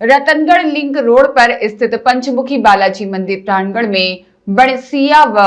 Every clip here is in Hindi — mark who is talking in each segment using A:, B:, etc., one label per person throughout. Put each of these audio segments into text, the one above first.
A: रतनगढ़ लिंक रोड पर स्थित पंचमुखी बालाजी मंदिर प्रांगण में बणसिया व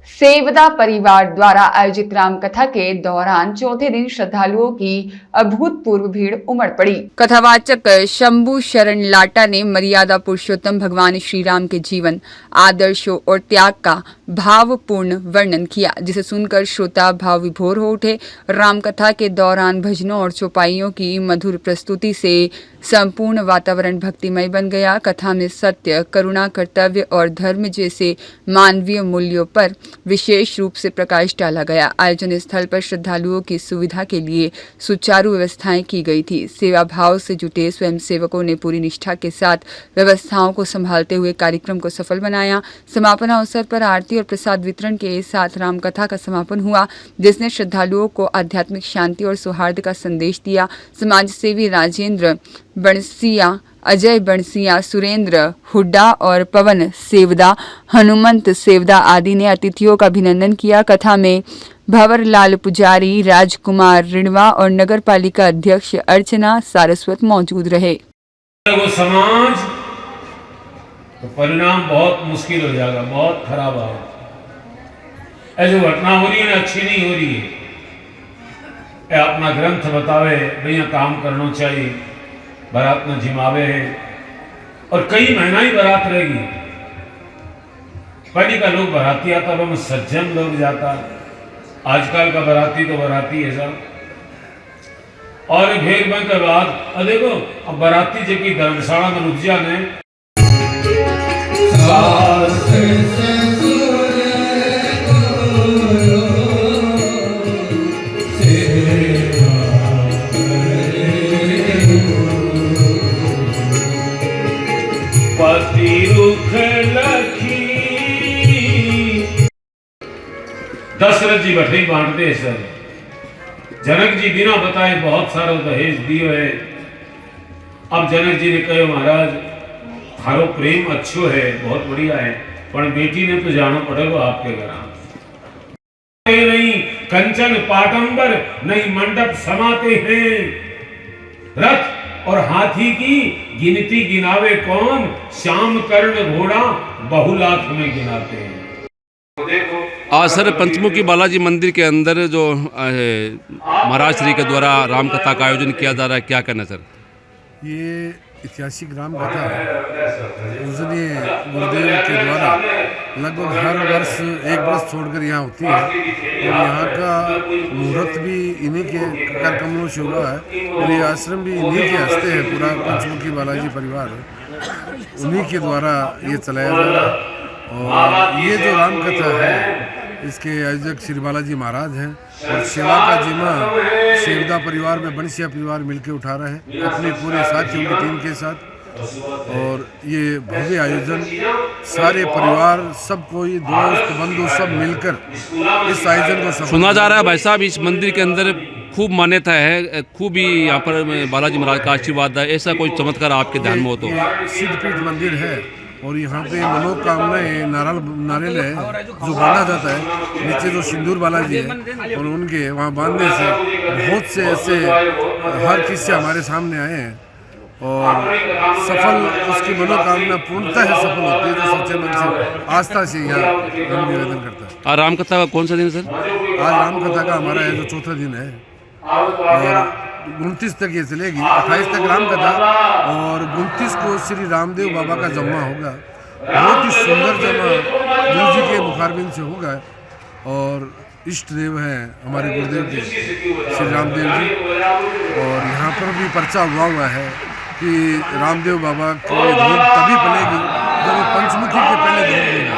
A: सेवदा परिवार द्वारा आयोजित रामकथा के दौरान चौथे दिन श्रद्धालुओं की अभूतपूर्व भीड़ उमड़ पड़ी। कथावाचक शंभू शरण लाटा ने मर्यादा पुरुषोत्तम भगवान श्री राम के जीवन, आदर्शों और त्याग का भावपूर्ण वर्णन किया, जिसे सुनकर श्रोता भाव विभोर हो उठे। रामकथा के दौरान भजनों और चौपाइयों की मधुर प्रस्तुति से संपूर्ण वातावरण भक्तिमय बन गया। कथा में सत्य, करुणा, कर्तव्य और धर्म जैसे मानवीय मूल्यों पर विशेष रूप से प्रकाश डाला गया। आयोजन स्थल पर श्रद्धालुओं की सुविधा के लिए सुचारू व्यवस्थाएं की गई थी। सेवा भाव से जुटे स्वयंसेवकों ने पूरी निष्ठा के साथ व्यवस्थाओं को संभालते हुए कार्यक्रम को सफल बनाया। समापन अवसर पर आरती और प्रसाद वितरण के साथ रामकथा का समापन हुआ, जिसने श्रद्धालुओं को आध्यात्मिक शांति और सौहार्द का संदेश दिया। समाज सेवी राजेंद्र बणसिया, अजय बणसिया, सुरेंद्र हुड्डा और पवन सेवदा, हनुमंत सेवदा आदि ने अतिथियों का अभिनंदन किया। कथा में भंवरलाल पुजारी, राजकुमार रिणवा और नगर पालिका अध्यक्ष अर्चना सारस्वत मौजूद रहे।
B: वो समाज तो परिणाम बहुत मुश्किल हो जाएगा, बहुत खराब है। ऐसी घटना हो रही है, अच्छी नहीं हो रही है। अपना ग्रंथ बतावे भैया काम करना चाहिए, बारात न जिमावे है और कई महीना ही बारात रहेगी। पहले का लोग बाराती आता, अब सज्जन लोग जाता। आजकल का बाराती तो बाराती है सब। और भेड़ बन के बाद देखो अब बाराती जबकि धर्मशाला में रुक जाने पति रुख लखी। दशरथ जी बैठे ही बांटते सर। जनक जी बिना बताए बहुत सारा दहेज दियो है। अब जनक जी ने कहे महाराज थारो प्रेम अच्छो है, बहुत बढ़िया है, पर बेटी ने तो जाना पड़ेगा आपके घर। नहीं कंचन पाटंबर नहीं मंडप समाते हैं। रथ और हाथी की गिनती गिनावे कौन, श्याम कर्ण घोड़ा बहुलाख में गिनाते हैं।
C: आज सर पंचमुखी बालाजी मंदिर के अंदर जो महाराज श्री के द्वारा रामकथा का आयोजन किया जा रहा है, क्या कहना सर?
D: ये ऐतिहासिक रामकथा पूजनीय गुरुदेव के द्वारा लगभग हर वर्ष एक वर्ष छोड़कर यहाँ होती है और यहाँ का मुहूर्त भी इन्हीं के कर कमलों से हुआ है और ये आश्रम भी इन्हीं के हस्ते है। पूरा पंचमुखी बालाजी परिवार उन्हीं के द्वारा ये चलाया जा रहा है। और ये जो रामकथा है इसके आयोजक श्री बालाजी महाराज हैं और सेवा का जिम्मा सेवदा परिवार में बणसिया परिवार मिलकर उठा रहे हैं अपने पूरे साथियों की टीम के साथ। और ये भव्य आयोजन सारे परिवार, सब कोई दोस्त बंधु सब मिलकर इस आयोजन को
C: सुना जा रहा है। भाई साहब इस मंदिर के अंदर खूब मान्यता है, खूब ही यहाँ पर बालाजी महाराज का आशीर्वाद है। ऐसा कोई चमत्कार आपके ध्यान में हो तो?
D: सिद्धपीठ मंदिर है और यहाँ पे मनोकामनाएं नारियल है जो बांधा जाता है। नीचे जो सिंदूर बालाजी है और उनके वहाँ बांधने से बहुत से ऐसे हर किस्से हमारे सामने आए हैं और सफल उसकी मनोकामना पूर्णतः सफल होती है जो सच्चे मन से आस्था से यहाँ हम निवेदन करता है।
C: और रामकथा का कौन सा दिन सर?
D: आज रामकथा का हमारा है जो चौथा दिन है और 29 तक ये चलेगी। 28 तक रामकथा और 29 को श्री रामदेव बाबा का जम्मा होगा। बहुत ही सुंदर जम्मा गुरु जी के मुखारबिंद से होगा और इष्ट देव हैं हमारे गुरुदेव के श्री रामदेव जी। और यहाँ पर भी पर्चा हुआ है कि रामदेव बाबा की धूम तभी बनेगी जब पंचमुखी के पहले धूम देंगे।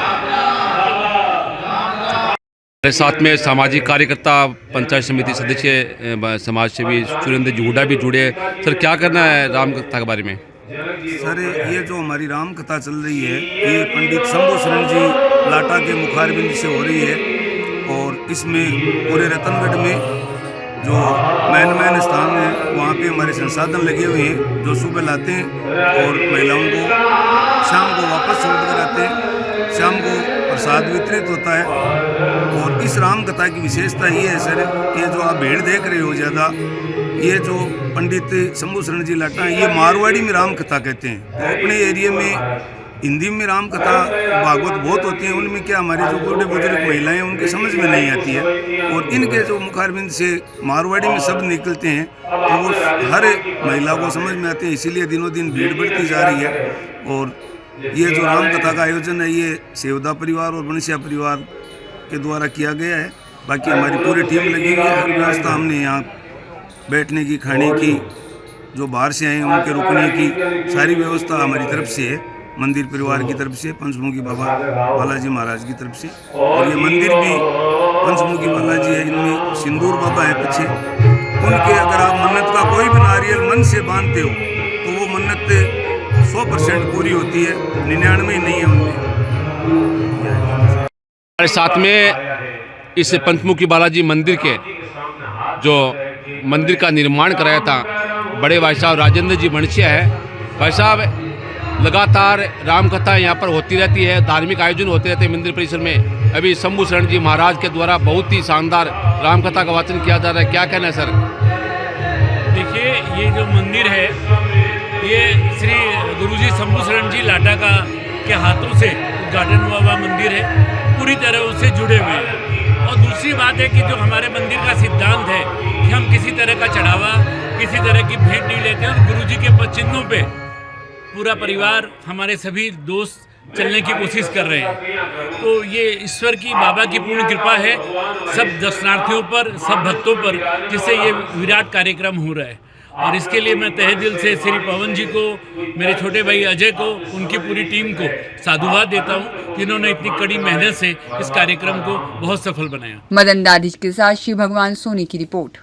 C: साथ में सामाजिक कार्यकर्ता, पंचायत समिति सदस्य, समाज सेवी सुरेंद्र जी हुड्डा भी जुड़े। सर क्या करना है रामकथा के बारे में?
E: सर ये जो हमारी रामकथा चल रही है ये पंडित शंभू शरण जी लाटा के मुखारबिंद से हो रही है और इसमें पूरे रतनगढ़ में जो मैन स्थान है वहाँ पे हमारे संसाधन लगे हुए हैं जो सुबह लाते हैं और महिलाओं को शाम को वापस छोड़ कर आते हैं। शाम को प्रसाद वितरित होता है। और इस राम कथा की विशेषता ये है सर कि जो आप भीड़ देख रहे हो ज़्यादा, ये जो पंडित शंभू शरण जी लाटा हैं, ये मारवाड़ी में राम कथा कहते हैं। तो अपने एरिया में हिंदी में राम कथा भागवत बहुत होती है, उनमें क्या हमारे जो बूढ़े बुजुर्ग महिलाएं हैं उनके समझ में नहीं आती है। और इनके जो मुखारबिंद से मारवाड़ी में शब्द निकलते हैं तो वो हर महिला को समझ में आते हैं, इसीलिए दिनों दिन भीड़ बढ़ती जा रही है। और ये जो राम कथा का आयोजन है ये सेवदा परिवार और बनसिया परिवार के द्वारा किया गया है। बाकी हमारी पूरी टीम लगी हुई है, हर व्यवस्था हमने यहाँ बैठने की, खाने की, जो बाहर से आए हैं उनके रुकने की सारी व्यवस्था हमारी तरफ से है, मंदिर परिवार की तरफ से, पंचमुखी बाबा बालाजी महाराज की तरफ से। और ये मंदिर भी पंचमुखी बालाजी है, इनमें सिंदूर बाबा है पीछे, उनके अगर आप मन्नत का कोई भी नारियल मन से बांधते हो तो वो मन्नत 100% पूरी होती है, 99 नहीं है उनमें।
C: हमारे साथ में इस पंचमुखी बालाजी मंदिर के जो मंदिर का निर्माण कराया था बड़े भाई साहब राजेंद्र जी बनसिया है। भाई साहब, लगातार राम कथा यहाँ पर होती रहती है, धार्मिक आयोजन होते रहते हैं मंदिर परिसर में। अभी शंभू शरण जी महाराज के द्वारा बहुत ही शानदार राम कथा का वाचन किया जा रहा है, क्या कहना है सर?
F: देखिए, ये जो मंदिर है ये श्री गुरुजी शंभू शरण जी लाटा के हाथों से उद्घाटन हुआ मंदिर है, पूरी तरह उससे जुड़े हुए हैं। और दूसरी बात है कि जो हमारे मंदिर का सिद्धांत है कि हम किसी तरह का चढ़ावा, किसी तरह की भेंट नहीं लेते हैं। और गुरुजी के पदचिन्हों पे पूरा परिवार, हमारे सभी दोस्त चलने की कोशिश कर रहे हैं। तो ये ईश्वर की, बाबा की पूर्ण कृपा है सब दर्शनार्थियों पर, सब भक्तों पर, जिससे ये विराट कार्यक्रम हो रहा है। और इसके लिए मैं तहे दिल से श्री पवन जी को, मेरे छोटे भाई अजय को, उनकी पूरी टीम को साधुवाद देता हूँ, जिन्होंने इतनी कड़ी मेहनत से इस कार्यक्रम को बहुत सफल बनाया।
A: मदन दादिश के साथ शिव भगवान सोनी की रिपोर्ट।